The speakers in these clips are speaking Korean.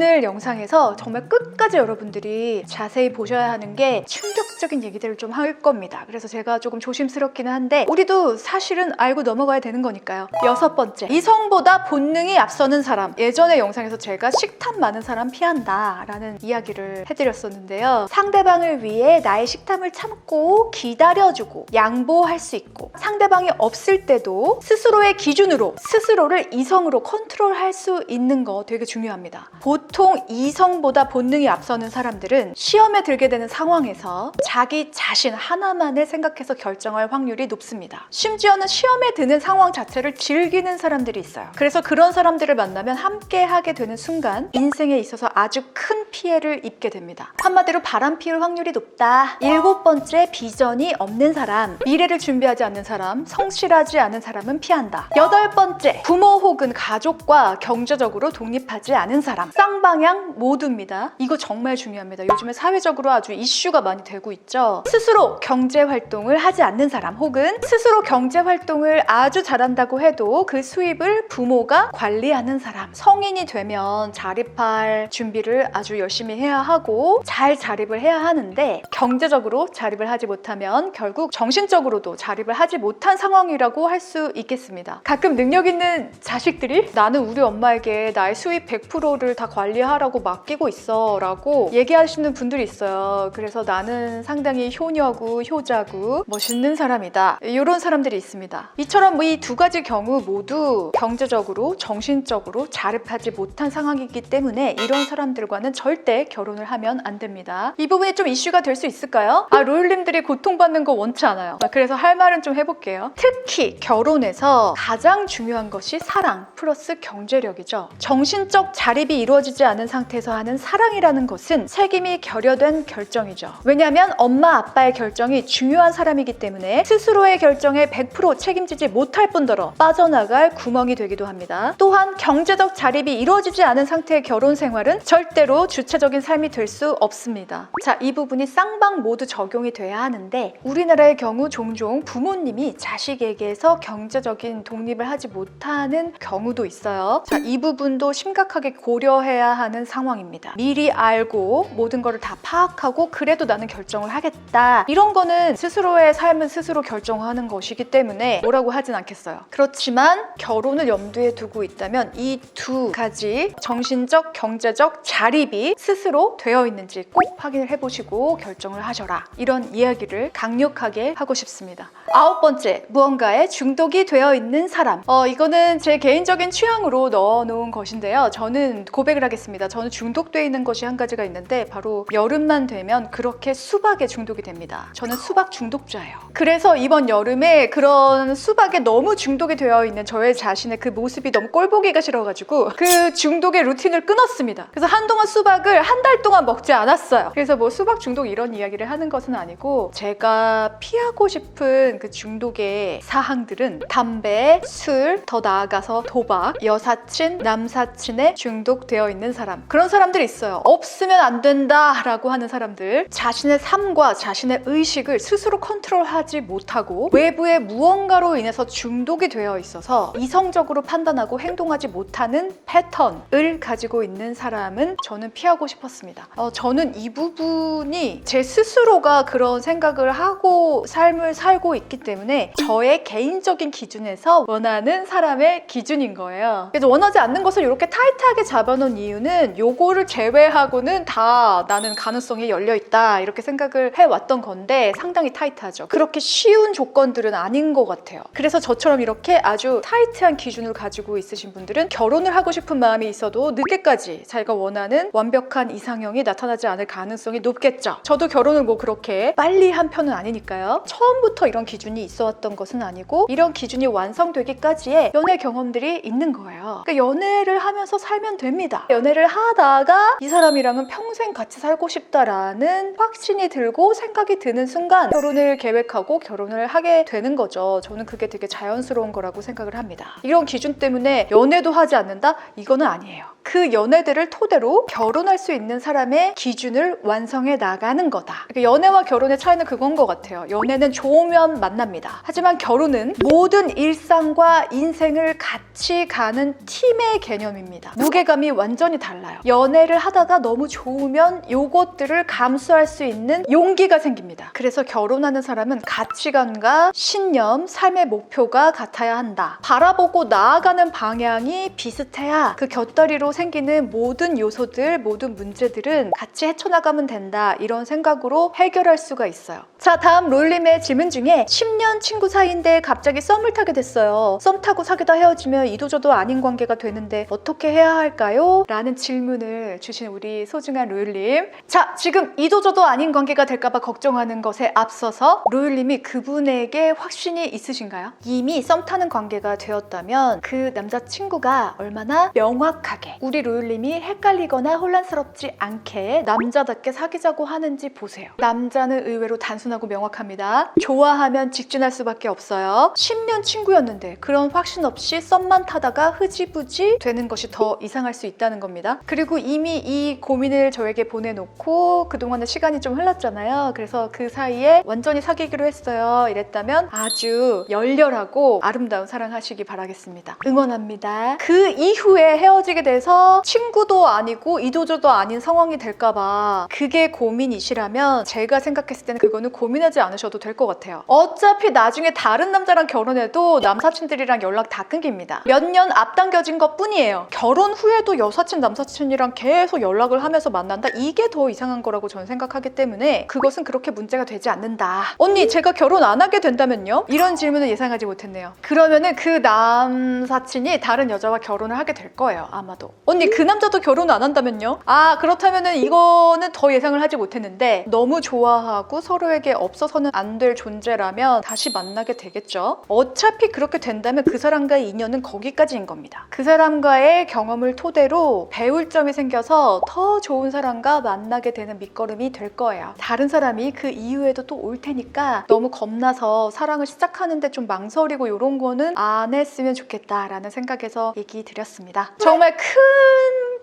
오늘 영상에서 정말 끝까지 여러분들이 자세히 보셔야 하는 게 충격적인 얘기들을 좀 할 겁니다. 그래서 제가 조금 조심스럽기는 한데 우리도 사실은 알고 넘어가야 되는 거니까요. 6번째, 이성보다 본능이 앞서는 사람. 예전에 영상에서 제가 식탐 많은 사람 피한다 라는 이야기를 해드렸었는데요. 상대방을 위해 나의 식탐을 참고 기다려주고 양보할 수 있고, 상대방이 없을 때도 스스로의 기준으로 스스로를 이성으로 컨트롤할 수 있는 거 되게 중요합니다. 보통 이성보다 본능이 앞서는 사람들은 시험에 들게 되는 상황에서 자기 자신 하나만을 생각해서 결정할 확률이 높습니다. 심지어는 시험에 드는 상황 자체를 즐기는 사람들이 있어요. 그래서 그런 사람들을 만나면 함께 하게 되는 순간 인생에 있어서 아주 큰 피해를 입게 됩니다. 한마디로 바람 피울 확률이 높다. 7번째, 비전이 없는 사람. 미래를 준비하지 않는 사람, 성실하지 않은 사람은 피한다. 8번째, 부모 혹은 가족과 경제적으로 독립하지 않은 사람. 쌍방향 모두입니다. 이거 정말 중요합니다. 요즘에 사회적으로 아주 이슈가 많이 되고 있죠. 스스로 경제 활동을 하지 않는 사람, 혹은 스스로 경제 활동을 아주 잘한다고 해도 그 수입을 부모가 관리하는 사람. 성인이 되면 자립할 준비를 아주 열심히 해야 하고 잘 자립을 해야 하는데, 경제적으로 자립을 하지 못하면 결국 정신적으로도 자립을 하지 못한 상황이라고 할 수 있겠습니다. 가끔 능력 있는 자식들이 나는 우리 엄마에게 나의 수입 100%를 다 관리하라고 맡기고 있어 라고 얘기하시는 분들이 있어요. 그래서 나는 상당히 효녀고 효자고 멋있는 사람이다, 이런 사람들이 있습니다. 이처럼 이 두 가지 경우 모두 경제적으로 정신적으로 자립하지 못한 상황이기 때문에 이런 사람들과는 절대 결혼을 하면 안 됩니다. 이 부분이 좀 이슈가 될 수 있을까요? 로일님들이 고통받는 거 원치 않아요. 그래서 할 말은 좀 해볼게요. 특히 결혼에서 가장 중요한 것이 사랑 플러스 경제력이죠. 정신적 자립이 이루어지지 않은 상태에서 하는 사랑이라는 것은 책임이 결여된 결정이죠. 왜냐하면 엄마 아빠의 결정이 중요한 사람이기 때문에 스스로의 결정에 100% 책임지지 못할 뿐더러 빠져나갈 구멍이 되기도 합니다. 또한 경제적 자립이 이루어지지 않은 상태의 결혼 생활은 절대로 주체적인 삶이 될 수 없습니다. 자, 이 부분이 쌍방 모두 적용이 돼야 하는데 우리나라의 경우 종종 부모님이 자식에게서 경제적인 독립을 하지 못하는 경우도 있어요. 자, 이 부분도 심각하게 고려해야 하는 상황입니다. 미리 알고 모든 것을 다 파악하고 그래도 나는 결정을 하겠다, 이런 거는 스스로의 삶은 스스로 결정하는 것이기 때문에 뭐라고 하진 않겠어요. 그렇지만 결혼을 염두에 두고 있다면 이 두 가지 정신적, 경제적 자립이 스스로 되어 있는지 꼭 확인을 해보시고 결정을 하셔라, 이런 이야기를 강력하게 하고 싶습니다. 9번째, 무언가에 중독이 되어 있는 사람. 이거는 제 개인적인 취향으로 넣어놓은 것인데요. 저는 고백을 하겠습니다. 저는 중독되어 있는 것이 한 가지가 있는데 바로 여름만 되면 그렇게 수박에 중독이 됩니다. 저는 수박 중독자예요. 그래서 이번 여름에 그런 수박에 너무 중독이 되어 있는 저의 자신의 그 모습이 너무 꼴보기가 싫어가지고 그 중독의 루틴을 끊었습니다. 그래서 한동안 수박을 한 달 동안 먹지 않았어요. 그래서 뭐 수박 중독 이런 이야기를 하는 것은 아니고, 제가 피하고 싶은 그 중독의 사항들은 담배, 술, 더 나아가서 도박, 여사친, 남사친에 중독되어 있는 사람. 그런 사람들이 있어요. 없으면 안 된다 라고 하는 사람들. 자신의 삶과 자신의 의식을 스스로 컨트롤하지 못하고 외부의 무언가로 인해서 중독이 되어 있어서 이성적으로 판단하고 행동하지 못하는 패턴을 가지고 있는 사람은 저는 피하고 싶었습니다. 저는 이 부분이 제 스스로가 그런 생각을 하고 삶을 살고 있기 때문에 저의 개인적인 기준에서 원하는 사람의 기준인 거예요. 그래서 원하지 않는 것을 이렇게 타이트하게 잡아놓은 이유는 요거를 제외하고는 다 나는 가능성이 열려있다, 이렇게 생각을 해왔던 건데 상당히 타이트하죠. 그렇게 쉬운 조건들은 아닌 것 같아요. 그래서 저처럼 이렇게 아주 타이트한 기준을 가지고 있으신 분들은 결혼을 하고 싶은 마음이 있어도 늦게까지 자기가 원하는 완벽한 이상형이 나타나지 않을 가능성이 높겠죠. 저도 결혼을 뭐 그렇게 빨리 한 편은 아니니까요. 처음부터 이런 기준이 있어 왔던 것은 아니고 이런 기준이 완성되기까지의 연애 경험들이 있는 거예요. 그러니까 연애를 하면서 살면 됩니다. 연애를 하다가 이 사람이랑은 평생 같이 살고 싶다라는 확신이 들고 생각이 드는 순간 결혼을 계획하고 결혼을 하게 되는 거죠. 저는 그게 되게 자연스러운 거라고 생각을 합니다. 이런 기준 때문에 연애도 하지 않는다? 이거는 아니에요. 그 연애들을 토대로 결혼할 수 있는 사람의 기준을 완성해 나가는 거다. 그러니까 연애와 결혼의 차이는 그건 것 같아요. 연애는 좋으면 만납니다. 하지만 결혼은 모든 일상과 인생을 같이 가는 팀의 개념입니다. 무게감이 완전히 완전히 달라요. 연애를 하다가 너무 좋으면 요것들을 감수할 수 있는 용기가 생깁니다. 그래서 결혼하는 사람은 가치관과 신념, 삶의 목표가 같아야 한다. 바라보고 나아가는 방향이 비슷해야 그 곁다리로 생기는 모든 요소들, 모든 문제들은 같이 헤쳐나가면 된다. 이런 생각으로 해결할 수가 있어요. 자, 다음 롤님의 질문 중에 10년 친구 사이인데 갑자기 썸을 타게 됐어요. 썸 타고 사귀다 헤어지면 이도저도 아닌 관계가 되는데 어떻게 해야 할까요? 라는 질문을 주신 우리 소중한 롤님. 자, 지금 이도저도 아닌 관계가 될까봐 걱정하는 것에 앞서서 롤님이 그분에게 확신이 있으신가요? 이미 썸 타는 관계가 되었다면 그 남자친구가 얼마나 명확하게 우리 롤님이 헷갈리거나 혼란스럽지 않게 남자답게 사귀자고 하는지 보세요. 남자는 의외로 단순하고 명확합니다. 좋아하면 직진할 수밖에 없어요. 10년 친구였는데 그런 확신 없이 썸만 타다가 흐지부지 되는 것이 더 이상할 수 있다는 겁니다. 그리고 이미 이 고민을 저에게 보내놓고 그동안의 시간이 좀 흘렀잖아요. 그래서 그 사이에 완전히 사귀기로 했어요. 이랬다면 아주 열렬하고 아름다운 사랑하시기 바라겠습니다. 응원합니다. 그 이후에 헤어지게 돼서 친구도 아니고 이도저도 아닌 상황이 될까봐 그게 고민이시라면 제가 생각했을 때는 그거는 고민하지 않으셔도 될 것 같아요. 어차피 나중에 다른 남자랑 결혼해도 남사친들이랑 연락 다 끊깁니다. 몇 년 앞당겨진 것 뿐이에요. 결혼 후에도 여사친, 남사친이랑 계속 연락을 하면서 만난다? 이게 더 이상한 거라고 저는 생각하기 때문에 그것은 그렇게 문제가 되지 않는다. 언니, 제가 결혼 안 하게 된다면요? 이런 질문을 예상하지 못했네요. 그러면은 그 남사친이 다른 여자와 결혼을 하게 될 거예요. 아마도. 언니, 그 남자도 결혼 안 한다면요? 아, 그렇다면은 이거는 더 예상을 하지 못했는데 너무 좋아하고 서로에게 없어서는 안 될 존재라면 다시 만나게 되겠죠. 어차피 그렇게 된다면 그 사람과의 인연은 거기까지인 겁니다. 그 사람과의 경험을 토대로 배울 점이 생겨서 더 좋은 사람과 만나게 되는 밑거름이 될 거예요. 다른 사람이 그 이후에도 또 올 테니까 너무 겁나서 사랑을 시작하는데 좀 망설이고 이런 거는 안 했으면 좋겠다라는 생각에서 얘기 드렸습니다. 정말 큰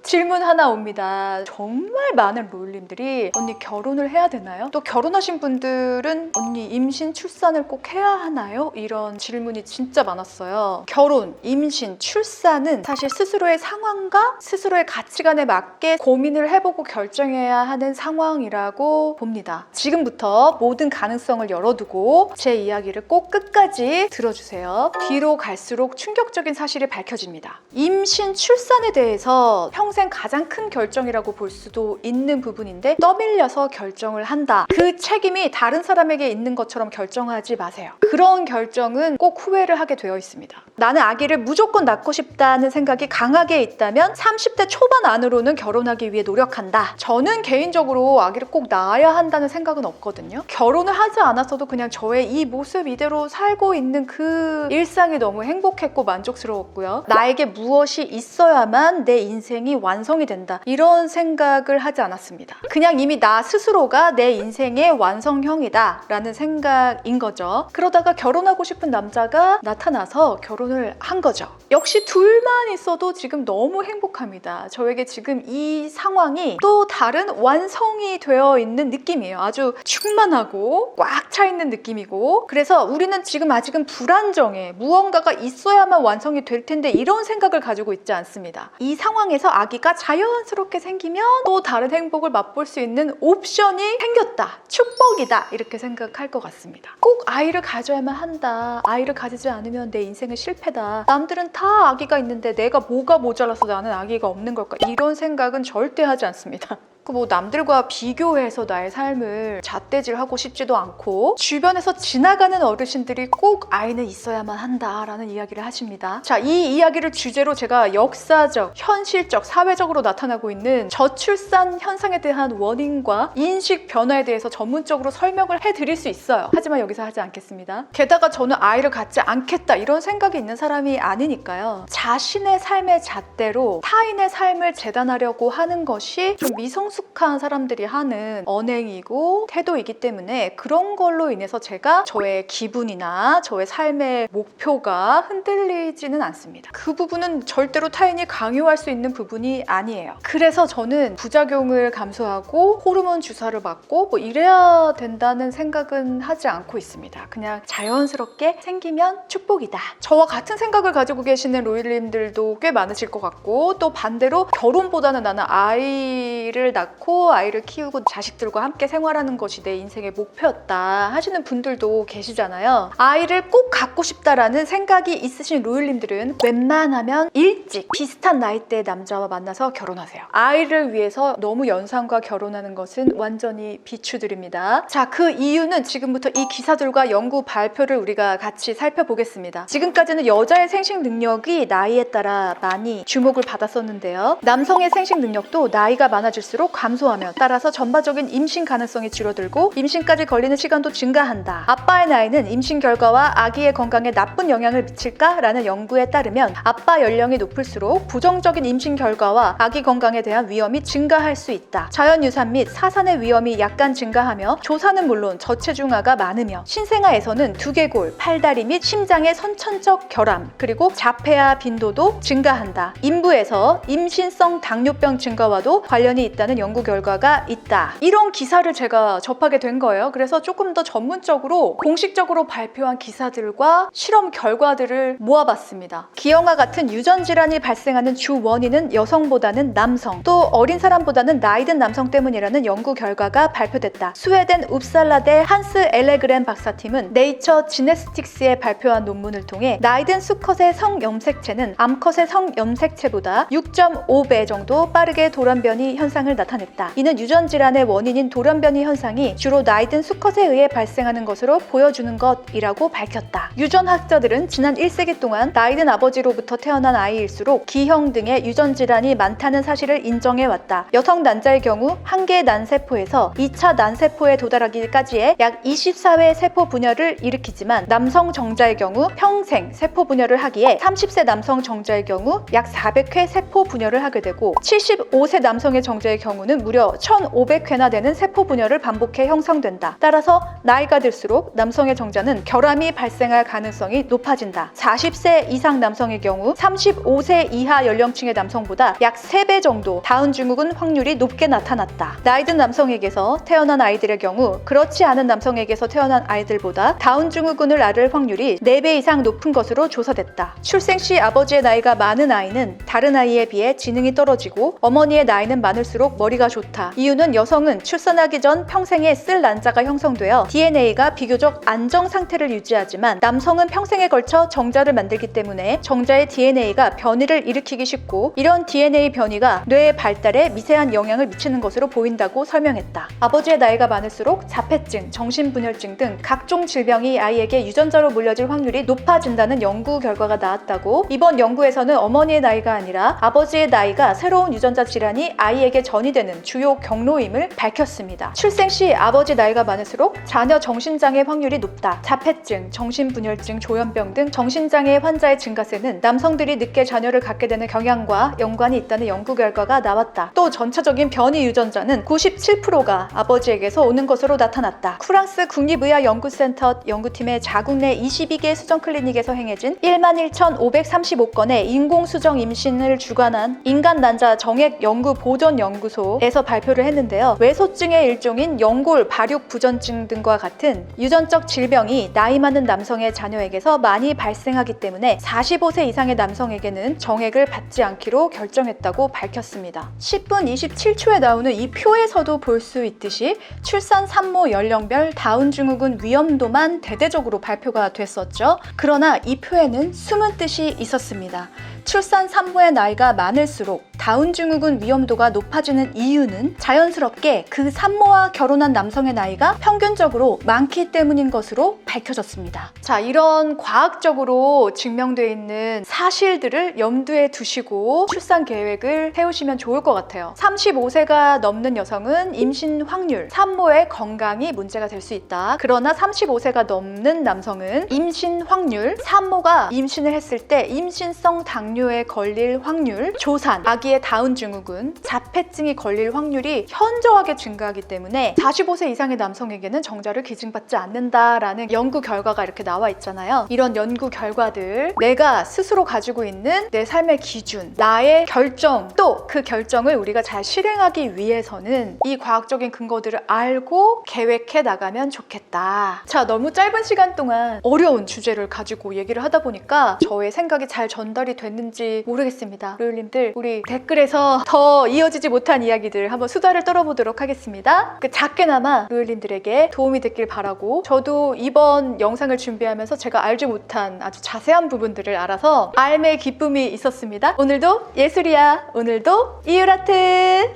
질문 하나 옵니다. 정말 많은 롤님들이 언니 결혼을 해야 되나요? 또 결혼하신 분들은 언니 임신, 출산을 꼭 해야 하나요? 이런 질문이 진짜 많았어요. 결혼, 임신, 출산은 사실 스스로의 상황과 스스로의 가치관에 맞게 고민을 해보고 결정해야 하는 상황이라고 봅니다. 지금부터 모든 가능성을 열어두고 제 이야기를 꼭 끝까지 들어주세요. 뒤로 갈수록 충격적인 사실이 밝혀집니다. 임신, 출산에 대해서 평생 가장 큰 결정이라고 볼 수도 있는 부분인데 떠밀려서 결정을 한다. 그 책임이 다른 사람에게 있는 것처럼 결정하지 마세요. 그런 결정은 꼭 후회를 하게 되어 있습니다. 나는 아기를 무조건 낳고 싶다는 생각이 강하게 있다면 30대 초반 안으로는 결혼하기 위해 노력한다. 저는 개인적으로 아기를 꼭 낳아야 한다는 생각은 없거든요. 결혼을 하지 않았어도 그냥 저의 이 모습 이대로 살고 있는 그 일상이 너무 행복했고 만족스러웠고요. 나에게 무엇이 있어야만 내 인생이 완성이 된다. 이런 생각을 하지 않았습니다. 그냥 이미 나 스스로가 내 인생의 완성형이다 라는 생각인 거죠. 그러다가 결혼하고 싶은 남자가 나타나서 결혼을 한 거죠. 역시 둘만 있어도 지금 너무 행복합니다. 저에게 지금 이 상황이 또 다른 완성이 되어 있는 느낌이에요. 아주 충만하고 꽉 차 있는 느낌이고, 그래서 우리는 지금 아직은 불안정해. 무언가가 있어야만 완성이 될 텐데 이런 생각을 가지고 있지 않습니다. 이 상황에서 아기가 자연스럽게 생기면 또 다른 행복을 맛볼 수 있는 옵션이 생겼다. 축복이다. 이렇게 생각할 것 같습니다. 꼭 아이를 가져야만 한다. 아이를 가지지 않으면 내 인생은 실패다. 남들은 다 아기가 있는데 내가 뭐가 모자라서 나는 아기가 없는 걸까? 이런 생각은 절대 하지 않습니다. 뭐 남들과 비교해서 나의 삶을 잣대질하고 싶지도 않고, 주변에서 지나가는 어르신들이 꼭 아이는 있어야만 한다라는 이야기를 하십니다. 자, 이 이야기를 주제로 제가 역사적, 현실적, 사회적으로 나타나고 있는 저출산 현상에 대한 원인과 인식 변화에 대해서 전문적으로 설명을 해드릴 수 있어요. 하지만 여기서 하지 않겠습니다. 게다가 저는 아이를 갖지 않겠다 이런 생각이 있는 사람이 아니니까요. 자신의 삶의 잣대로 타인의 삶을 재단하려고 하는 것이 좀 미성숙 성숙한 사람들이 하는 언행이고 태도이기 때문에 그런 걸로 인해서 제가 저의 기분이나 저의 삶의 목표가 흔들리지는 않습니다. 그 부분은 절대로 타인이 강요할 수 있는 부분이 아니에요. 그래서 저는 부작용을 감수하고 호르몬 주사를 맞고 뭐 이래야 된다는 생각은 하지 않고 있습니다. 그냥 자연스럽게 생기면 축복이다. 저와 같은 생각을 가지고 계시는 로일님들도 꽤 많으실 것 같고, 또 반대로 결혼보다는 나는 아이를 낳고 아이를 키우고 자식들과 함께 생활하는 것이 내 인생의 목표였다 하시는 분들도 계시잖아요. 아이를 꼭 갖고 싶다라는 생각이 있으신 로일님들은 웬만하면 일찍 비슷한 나이대의 남자와 만나서 결혼하세요. 아이를 위해서 너무 연상과 결혼하는 것은 완전히 비추드립니다. 자, 그 이유는 지금부터 이 기사들과 연구 발표를 우리가 같이 살펴보겠습니다. 지금까지는 여자의 생식 능력이 나이에 따라 많이 주목을 받았었는데요. 남성의 생식 능력도 나이가 많아질수록 감소하며 따라서 전반적인 임신 가능성이 줄어들고 임신까지 걸리는 시간도 증가한다. 아빠의 나이는 임신 결과와 아기의 건강에 나쁜 영향을 미칠까라는 연구에 따르면 아빠 연령이 높을수록 부정적인 임신 결과와 아기 건강에 대한 위험이 증가할 수 있다. 자연유산 및 사산의 위험이 약간 증가하며 조사는 물론 저체중아가 많으며 신생아에서는 두개골, 팔다리 및 심장의 선천적 결함 그리고 자폐아 빈도도 증가한다. 인부에서 임신성 당뇨병 증가와도 관련이 있다는 연구 결과가 있다. 이런 기사를 제가 접하게 된 거예요. 그래서 조금 더 전문적으로 공식적으로 발표한 기사들과 실험 결과들을 모아봤습니다. 기형아 같은 유전 질환이 발생하는 주 원인은 여성보다는 남성, 또 어린 사람보다는 나이 든 남성 때문이라는 연구 결과가 발표됐다. 스웨덴 웁살라대 한스 엘레그렌 박사팀은 네이처 지네스틱스에 발표한 논문을 통해 나이 든 수컷의 성염색체는 암컷의 성염색체보다 6.5배 정도 빠르게 돌연변이 현상을 나타냈다. 이는 유전 질환의 원인인 돌연변이 현상이 주로 나이 든 수컷에 의해 발생하는 것으로 보여주는 것이라고 밝혔다. 유전학자들은 지난 1세기 동안 나이 든 아버지로부터 태어난 아이일수록 기형 등의 유전 질환이 많다는 사실을 인정해왔다. 여성 난자의 경우 한 개의 난세포에서 2차 난세포에 도달하기까지의 약 24회 세포 분열을 일으키지만 남성 정자의 경우 평생 세포 분열을 하기에 30세 남성 정자의 경우 약 400회 세포 분열을 하게 되고 75세 남성의 정자의 경우는 무려 1500회나 되는 세포 분열을 반복해 형성된다. 따라서 나이가 들수록 남성의 정자는 결함이 발생할 가능성이 높아진다. 40세 이상 남성의 경우 35세 이하 연령층의 남성보다 약 3배 정도 다운 증후군 확률이 높게 나타났다. 나이 든 남성에게서 태어난 아이들의 경우 그렇지 않은 남성에게서 태어난 아이들보다 다운 증후군을 앓을 확률이 4배 이상 높은 것으로 조사됐다. 출생 시 아버지의 나이가 많은 아이는 다른 아이에 비해 지능이 떨어지고 어머니의 나이는 많을수록 머리가 좋다. 이유는 여성은 출산하기 전 평생에 쓸 난자가 형성되어 DNA가 비교적 안정 상태를 유지하지만 남성은 평생에 걸쳐 정자를 만들기 때문에 정자의 DNA가 변이를 일으키기 쉽고 이런 DNA 변이가 뇌의 발달에 미세한 영향을 미치는 것으로 보인다고 설명했다. 아버지의 나이가 많을수록 자폐증, 정신분열증 등 각종 질병이 아이에게 유전자로 물려질 확률이 높아진다는 연구 결과가 나왔다고. 이번 연구에서는 어머니의 나이가 아니라 아버지의 나이가 새로운 유전자 질환이 아이에게 전이되는 주요 경로임을 밝혔습니다. 출생 시 아버지 나이가 많을수록 자녀 정신장애 확률이 높다. 자폐증, 정신분열증, 조현병 등 정신장애 환자의 증가세는 남성들이 늦게 자녀를 갖게 되는 경향과 연관이 있다는 연구 결과가 나왔다. 또 전체적인 변이 유전자는 97%가 아버지에게서 오는 것으로 나타났다. 프랑스 국립의학연구센터 연구팀의 자국 내 22개 수정 클리닉에서 행해진 11,535건의 인공수정 임신을 주관한 인간 난자 정액 연구 보존 연구소에서 발표를 했는데요. 외소증의 일종인 연골 발육 부전증 등과 같은 유전적 질병이 나이 많은 남성의 자녀에게서 많이 발생하기 때문에 45세 이상의 남성에게는 정액을 받지 않기로 결정했다고 밝혔습니다. 10분 27초에 나오는 이 표에서도 볼 수 있듯이 출산 산모 연령별 다운 증후군 위험도만 대대적으로 발표가 됐었죠. 그러나 이 표에는 숨은 뜻이 있었습니다. 출산 산모의 나이가 많을수록 다운 증후군 위험도가 높아지는 이유는 자연스럽게 그 산모와 결혼한 남성의 나이가 평균적으로 많기 때문인 것으로 밝혀졌습니다. 자, 이런 과학적으로 증명되어 있는 사실들을 염두에 두시고 출산 계획을 세우시면 좋을 것 같아요. 35세가 넘는 여성은 임신 확률, 산모의 건강이 문제가 될 수 있다. 그러나 35세가 넘는 남성은 임신 확률, 산모가 임신을 했을 때 임신성 당뇨 당뇨에 걸릴 확률, 조산, 아기의 다운 증후군, 자폐증이 걸릴 확률이 현저하게 증가하기 때문에 45세 이상의 남성에게는 정자를 기증받지 않는다라는 연구 결과가 이렇게 나와 있잖아요. 이런 연구 결과들, 내가 스스로 가지고 있는 내 삶의 기준, 나의 결정, 또 그 결정을 우리가 잘 실행하기 위해서는 이 과학적인 근거들을 알고 계획해 나가면 좋겠다. 자, 너무 짧은 시간 동안 어려운 주제를 가지고 얘기를 하다 보니까 저의 생각이 잘 전달이 됐는지 모르겠습니다. 로율님들, 우리 댓글에서 더 이어지지 못한 이야기들 한번 수다를 떨어보도록 하겠습니다. 작게나마 로율님들에게 도움이 됐길 바라고, 저도 이번 영상을 준비하면서 제가 알지 못한 아주 자세한 부분들을 알아서 알매의 기쁨이 있었습니다. 오늘도 예술이야. 오늘도 이유라트.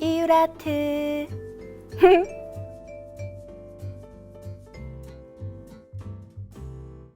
이유라트.